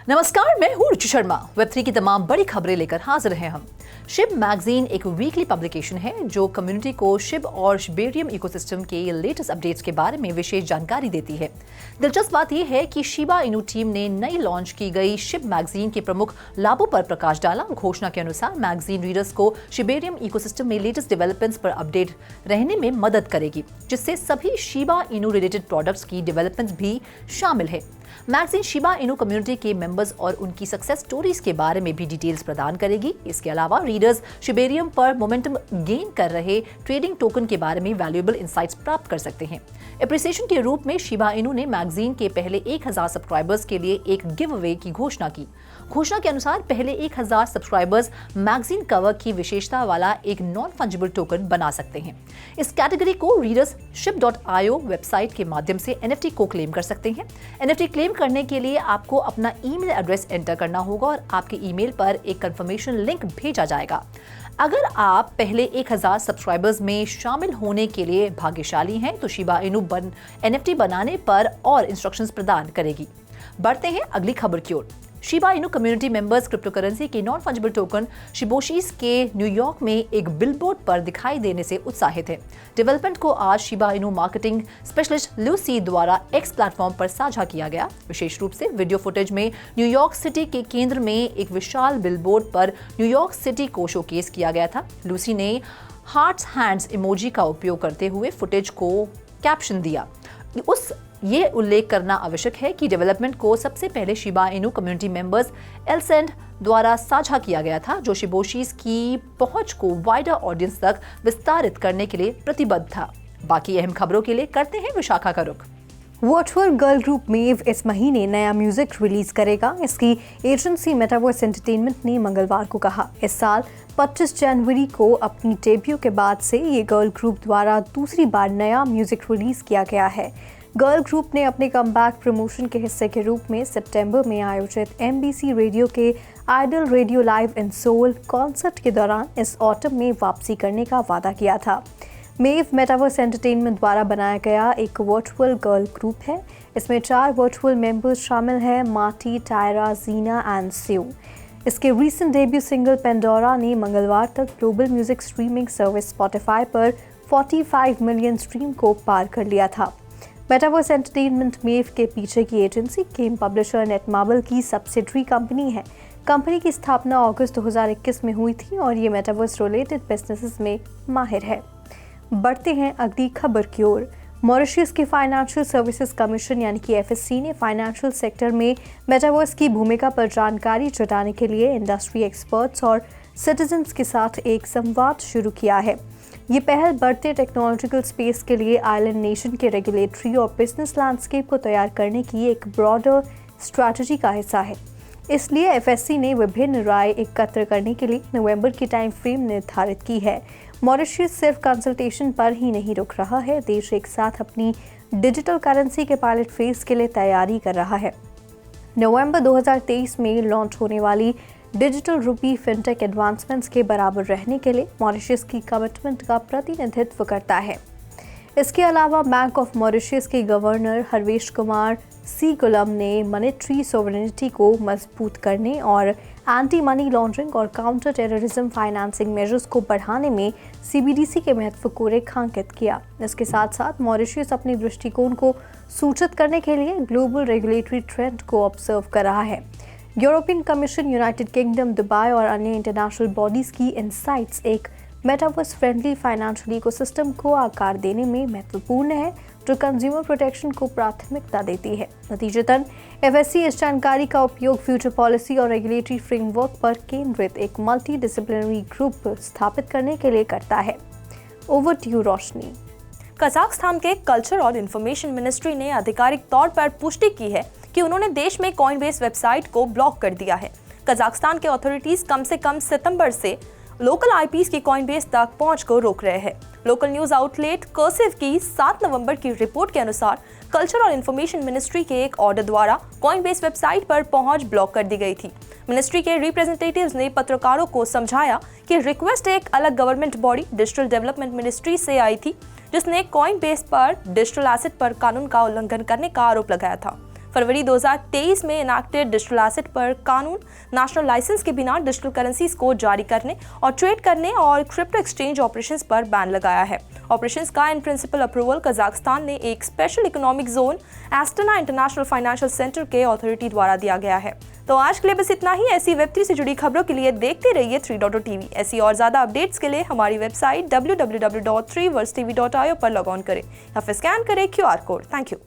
नमस्कार, मैं हूँ रुचि शर्मा। वेब3 की तमाम बड़ी खबरें लेकर हाजिर हैं हम। शिब मैगजीन एक वीकली पब्लिकेशन है जो कम्युनिटी को शिब और शिबेरियम इकोसिस्टम के लेटेस्ट अपडेट्स के बारे में विशेष जानकारी देती है। दिलचस्प बात यह है कि शिबा इनू टीम ने नई लॉन्च की गई शिब मैगजीन के प्रमुख लाभों पर प्रकाश डाला। घोषणा के अनुसार मैगजीन रीडर्स को शिबेरियम इकोसिस्टम में लेटेस्ट डेवलपमेंट्स पर अपडेट रहने में मदद करेगी, जिससे सभी शिबा इनू रिलेटेड प्रोडक्ट्स की डेवलपमेंट्स भी शामिल है। मैगजीन शिबा इनू कम्युनिटी के मेंबर्स और उनकी सक्सेस स्टोरीज के बारे में भी डिटेल्स प्रदान करेगी। इसके अलावा रीडर्स शिबेरियम पर मोमेंटम गेन कर रहे ट्रेडिंग टोकन के बारे में वैल्यूएबल इंसाइट्स प्राप्त कर सकते हैं। एप्रिसिएशन के रूप में शिबा इनू ने मैगजीन के पहले 1000 सब्सक्राइबर्स के लिए एक गिव अवे की घोषणा की। घोषणा के अनुसार पहले 1000 सब्सक्राइबर्स मैगजीन कवर की विशेषता वाला एक नॉन फंजिबल टोकन बना सकते हैं। इस कैटेगरी को रीडर्स shib.io वेबसाइट के माध्यम से NFT को क्लेम कर सकते हैं। NFT क्लेम करने के लिए आपको अपना ईमेल एड्रेस एंटर करना होगा और आपके ईमेल पर एक कंफर्मेशन लिंक भेजा जाएगा। अगर आप पहले 1000 सब्सक्राइबर्स में शामिल होने के लिए भाग्यशाली हैं तो शिबा इनू NFT बनाने पर और इंस्ट्रक्शंस प्रदान करेगी। बढ़ते हैं अगली खबर की ओर। Shiba Inu community members cryptocurrency के नॉन फंजिबल टोकन शिबोशीज के न्यूयॉर्क में एक बिलबोर्ड पर दिखाई देने से उत्साहित है। डेवलपमेंट को आज Shiba Inu marketing specialist Lucy द्वारा एक्स प्लेटफॉर्म पर साझा किया गया। विशेष रूप से वीडियो फुटेज में न्यूयॉर्क सिटी के केंद्र में एक विशाल बिलबोर्ड पर न्यूयॉर्क सिटी को शोकेस किया गया था। लूसी ने हार्ट्स हैंड्स इमोजी का उपयोग करते हुए फुटेज को कैप्शन दिया। ये उल्लेख करना आवश्यक है कि डेवलपमेंट को सबसे पहले शिबा इनू कम्युनिटी मेंबर्स एलसेंड द्वारा साझा किया गया था, जो शिबोशीज की पहुंच को वाइडर ऑडियंस तक विस्तारित करने के लिए प्रतिबद्ध था। बाकी अहम खबरों के लिए करते हैं विशाखा का रुख। वर्चुअल गर्ल ग्रुप मेव इस महीने नया म्यूजिक रिलीज करेगा। इसकी एजेंसी मेटावर्स एंटरटेनमेंट ने मंगलवार को कहा। इस साल 25 जनवरी को अपनी डेब्यू के बाद से ये गर्ल ग्रुप द्वारा दूसरी बार नया म्यूजिक रिलीज किया गया है। गर्ल ग्रुप ने अपने कमबैक प्रमोशन के हिस्से के रूप में सितंबर में आयोजित MBC रेडियो के idol radio live in soul concert के दौरान इस ऑटम में वापसी करने का वादा किया था। मेव मेटावर्स एंटरटेनमेंट द्वारा बनाया गया एक वर्चुअल गर्ल ग्रुप है। इसमें 4 वर्चुअल मेंबर्स शामिल हैं, मार्टी, टायरा, जीना एंड स्यू। इसके रीसेंट डेब्यू सिंगल पेंडोरा ने मंगलवार तक global music streaming service Spotify पर 45 मिलियन स्ट्रीम को पार कर लिया था। मेटावर्स एंटरटेनमेंट मेव के पीछे की एजेंसी गेम पब्लिशर नेटमार्बल की सब्सिडरी कंपनी है। कंपनी की स्थापना अगस्त 2021 में हुई थी और ये मेटावर्स रिलेटेड बिजनेसेस में माहिर है। बढ़ते हैं अगली खबर की ओर। मॉरिशस के फाइनेंशियल सर्विसेज कमीशन यानी कि FSC ने फाइनेंशियल सेक्टर में मेटावर्स की भूमिका पर जानकारी जुटाने के लिए इंडस्ट्री एक्सपर्ट्स और सिटीजन्स के साथ एक संवाद शुरू किया है। ये पहल बढ़ते टेक्नोलॉजिकल स्पेस के लिए आइलैंड नेशन के रेगुलेटरी और बिजनेस लैंडस्केप को तैयार करने की एक ब्रॉडर स्ट्रैटेजी का हिस्सा है। इसलिए FSC ने विभिन्न राय एकत्र करने के लिए नवंबर की टाइम फ्रेम निर्धारित की है। मॉरिशस सिर्फ कंसल्टेशन पर ही नहीं रुक रहा है, देश एक साथ अपनी डिजिटल करेंसी के पायलट फेज के लिए तैयारी कर रहा है। नवंबर 2023 में लॉन्च होने वाली डिजिटल रूपी फिनटेक एडवांसमेंट्स के बराबर रहने के लिए मॉरिशस की कमिटमेंट का प्रतिनिधित्व करता है। इसके अलावा बैंक ऑफ मॉरिशस के गवर्नर हरवेश कुमार सी गुलम ने मॉनेटरी सोवरेनिटी को मजबूत करने और एंटी मनी लॉन्ड्रिंग और काउंटर टेररिज्म फाइनेंसिंग मेजर्स को बढ़ाने में CBDC के महत्व को रेखांकित किया। इसके साथ साथ मॉरिशस अपने दृष्टिकोण को सूचित करने के लिए ग्लोबल रेगुलेटरी ट्रेंड को ऑब्जर्व कर रहा है। European commission, United kingdom, Dubai और अन्य इंटरनेशनल बॉडीज की इनसाइट्स एक मेटावर्स फ्रेंडली फाइनेंशियल इकोसिस्टम को आकार देने में महत्वपूर्ण है, जो कंज्यूमर प्रोटेक्शन को प्राथमिकता देती है। नतीजतन FSC इस जानकारी का उपयोग फ्यूचर पॉलिसी और रेगुलेटरी फ्रेमवर्क पर केंद्रित एक मल्टी डिसिप्लिनरी ग्रुप स्थापित करने के लिए करता है। Over to you Roshni. Kazakhstan के कल्चर और इंफॉर्मेशन मिनिस्ट्री ने आधिकारिक तौर पर पुष्टि की है कि उन्होंने देश में कॉइनबेस वेबसाइट को ब्लॉक कर दिया है। कजाकिस्तान के अथॉरिटीज कम से कम सितंबर से लोकल IPs की कॉइनबेस तक पहुंच को रोक रहे हैं। लोकल न्यूज आउटलेट कर्सिव की 7 नवंबर की रिपोर्ट के अनुसार कल्चर और इंफॉर्मेशन मिनिस्ट्री के एक ऑर्डर द्वारा कॉइनबेस वेबसाइट पर पहुंच ब्लॉक कर दी गई थी। मिनिस्ट्री के रिप्रेजेंटेटिव्स ने पत्रकारों को समझाया कि रिक्वेस्ट एक अलग government body digital development ministry से आई थी, जिसने कॉइनबेस पर डिजिटल एसेट पर कानून का उल्लंघन करने का आरोप लगाया था। फरवरी 2023 में इनैक्टेड डिजिटल एसेट पर कानून नेशनल लाइसेंस के बिना डिजिटल करेंसीज को जारी करने और ट्रेड करने और क्रिप्टो एक्सचेंज ऑपरेशंस पर बैन लगाया है। ऑपरेशंस का इन प्रिंसिपल अप्रूवल कजाकिस्तान ने एक special economic zone Astana international financial centre के अथॉरिटी द्वारा दिया गया है। तो आज के लिए बस इतना ही। ऐसी वेब3 से जुड़ी खबरों के लिए देखते रहिए 3.0 ऐसी और ज्यादा अपडेट्स के लिए हमारी वेबसाइट www.3versetv.io पर लॉग ऑन करें या फिर स्कैन करें QR कोड। Thank you.